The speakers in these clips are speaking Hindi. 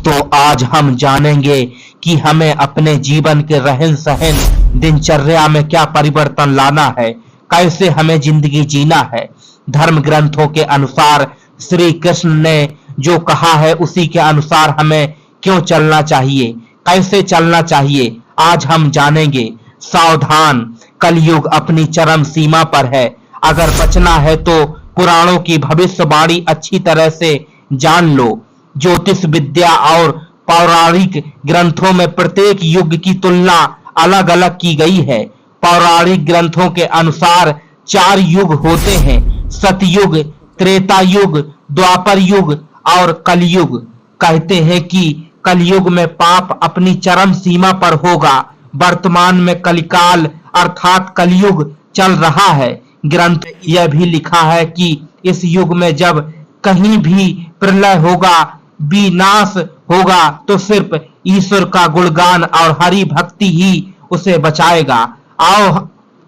दोस्तों, आज हम जानेंगे कि हमें अपने जीवन के रहन सहन, दिनचर्या में क्या परिवर्तन लाना है, कैसे हमें जिंदगी जीना है। धर्म ग्रंथों के अनुसार श्री कृष्ण ने जो कहा है उसी के अनुसार हमें क्यों चलना चाहिए, कैसे चलना चाहिए, आज हम जानेंगे। सावधान, कलयुग अपनी चरम सीमा पर है। अगर बचना है तो पुराणों की भविष्यवाणी अच्छी तरह से जान लो। ज्योतिष विद्या और पौराणिक ग्रंथों में प्रत्येक युग की तुलना अलग अलग की गई है। पौराणिक ग्रंथों के अनुसार 4 युग होते हैं: सतयुग, त्रेता युग, द्वापर युग और कलयुग। कहते हैं कि कलयुग में पाप अपनी चरम सीमा पर होगा। वर्तमान में कलिकाल अर्थात कलयुग चल रहा है। ग्रंथ यह भी लिखा है कि इस युग में जब कहीं भी प्रलय होगा, विनाश होगा, तो सिर्फ ईश्वर का गुणगान और हरि भक्ति ही उसे बचाएगा। आओ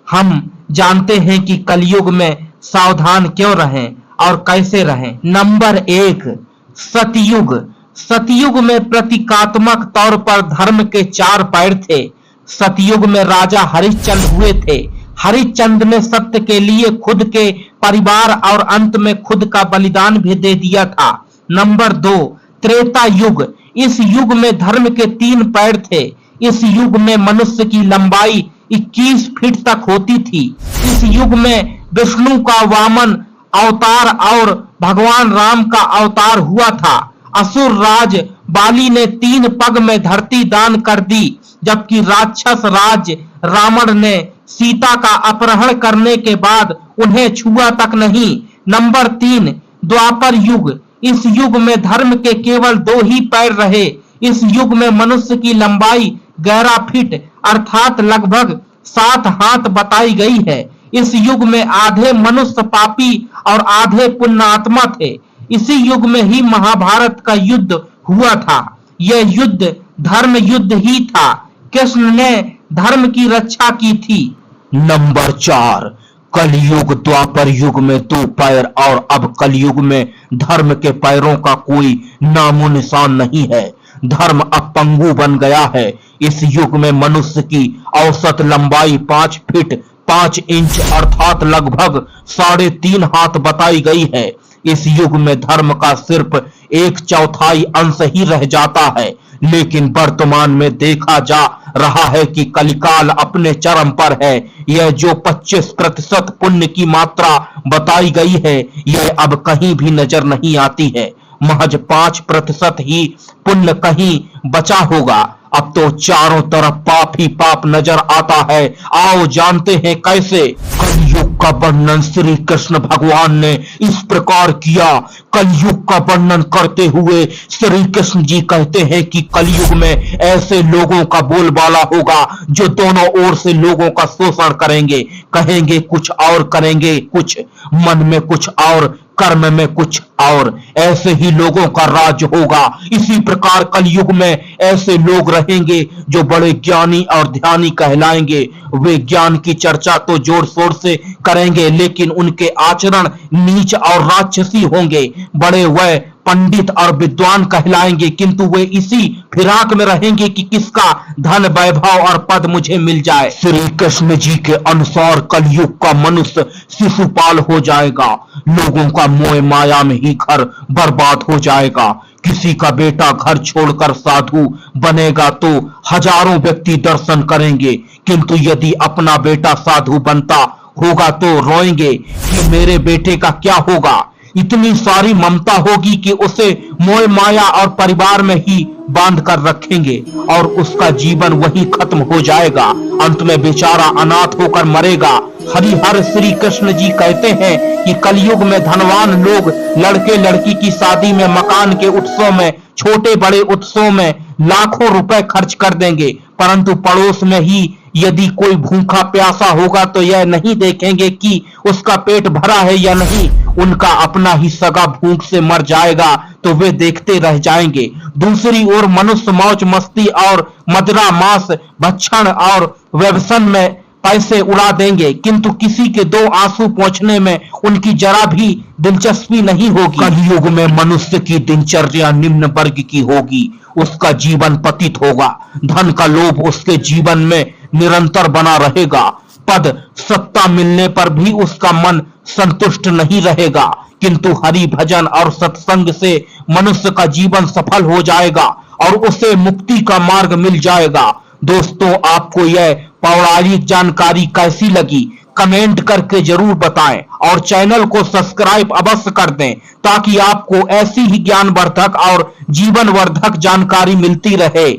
हम जानते हैं कि कलयुग में सावधान क्यों रहें और कैसे रहें। नंबर 1, सतयुग। सतयुग में प्रतीकात्मक तौर पर धर्म के 4 पैर थे। सतयुग में राजा हरिश्चंद्र हुए थे। हरिश्चंद्र ने सत्य के लिए खुद के परिवार और अंत में खुद का बलिदान भी दे दिया था। नंबर 2, त्रेता युग। इस युग में धर्म के 3 पैर थे। इस युग में मनुष्य की लंबाई 21 फीट तक होती थी। इस युग में विष्णु का वामन अवतार और भगवान राम का अवतार हुआ था। असुर राज बाली ने 3 पग में धरती दान कर दी, जबकि राक्षस राज रावण ने सीता का अपहरण करने के बाद उन्हें छुआ तक नहीं। नंबर 3, द्वापर युग। इस युग में धर्म के केवल 2 ही पैर रहे। इस युग में मनुष्य की लंबाई 11 फीट अर्थात लगभग 7 हाथ बताई गई है। इस युग में आधे मनुष्य पापी और आधे पुण्यात्मा थे। इसी युग में ही महाभारत का युद्ध हुआ था। यह युद्ध धर्म युद्ध ही था। कृष्ण ने धर्म की रक्षा की थी। नंबर 4, कलयुग। द्वापर युग में 2 पैर और अब कलयुग में धर्म के पैरों का कोई नामो निशान नहीं है। धर्म अब पंगु बन गया है। इस युग में मनुष्य की औसत लंबाई 5 फीट 5 इंच अर्थात लगभग 3.5 हाथ बताई गई है। इस युग में धर्म का सिर्फ 1/4 अंश ही रह जाता है। लेकिन वर्तमान में देखा जा रहा है कि कलिकाल अपने चरम पर है। यह जो 25% पुण्य की मात्रा बताई गई है, यह अब कहीं भी नजर नहीं आती है। महज 5% ही पुण्य कहीं बचा होगा। अब तो चारों तरफ पाप ही पाप नजर आता है। आओ जानते हैं कैसे। कलयुग का वर्णन श्री कृष्ण भगवान ने इस प्रकार किया। कलयुग का वर्णन करते हुए श्री कृष्ण जी कहते हैं कि कलयुग में ऐसे लोगों का बोलबाला होगा जो दोनों ओर से लोगों का शोषण करेंगे, कहेंगे कुछ और करेंगे कुछ, मन में कुछ और कर्म में कुछ और। ऐसे ही लोगों का राज होगा। इसी प्रकार कलयुग में ऐसे लोग रहेंगे जो बड़े ज्ञानी और ध्यानी कहलाएंगे। वे ज्ञान की चर्चा तो जोर शोर से करेंगे, लेकिन उनके आचरण नीच और राक्षसी होंगे। बड़े वह पंडित और विद्वान कहलाएंगे, किंतु वे इसी फिराक में रहेंगे कि किसका धन वैभव और पद मुझे मिल जाए। श्री कृष्ण जी के अनुसार कलयुग का मनुष्य शिशुपाल हो जाएगा। लोगों का मोह माया में ही घर बर्बाद हो जाएगा। किसी का बेटा घर छोड़कर साधु बनेगा तो हजारों व्यक्ति दर्शन करेंगे, किंतु यदि अपना बेटा साधु बनता होगा तो रोएंगे कि मेरे बेटे का क्या होगा। इतनी सारी ममता होगी कि उसे मोह माया और परिवार में ही बांध कर रखेंगे और उसका जीवन वही खत्म हो जाएगा। अंत में बेचारा अनाथ होकर मरेगा। हरिहर श्री कृष्ण जी कहते हैं कि कलयुग में धनवान लोग लड़के लड़की की शादी में, मकान के उत्सव में, छोटे बड़े उत्सव में लाखों रुपए खर्च कर देंगे, परंतु पड़ोस में ही यदि कोई भूखा प्यासा होगा तो यह नहीं देखेंगे कि उसका पेट भरा है या नहीं। उनका अपना ही सगा भूख से मर जाएगा तो वे देखते रह जाएंगे। दूसरी ओर मनुष्य मौज मस्ती और मदिरा मांस भक्षण और व्यसन में पैसे उड़ा देंगे, किंतु किसी के दो आंसू पोंछने में उनकी जरा भी दिलचस्पी नहीं होगी। कलयुग में मनुष्य की दिनचर्या निम्न वर्ग की होगी, उसका जीवन पतित होगा, धन का लोभ उसके जीवन में निरंतर बना रहेगा, पद सत्ता मिलने पर भी उसका मन संतुष्ट नहीं रहेगा, किंतु हरि भजन और सत्संग से मनुष्य का जीवन सफल हो जाएगा और उसे मुक्ति का मार्ग मिल जाएगा। दोस्तों, आपको यह पौराणिक जानकारी कैसी लगी कमेंट करके जरूर बताएं और चैनल को सब्सक्राइब अवश्य कर दें ताकि आपको ऐसी ही ज्ञानवर्धक और जीवनवर्धक जानकारी मिलती रहे।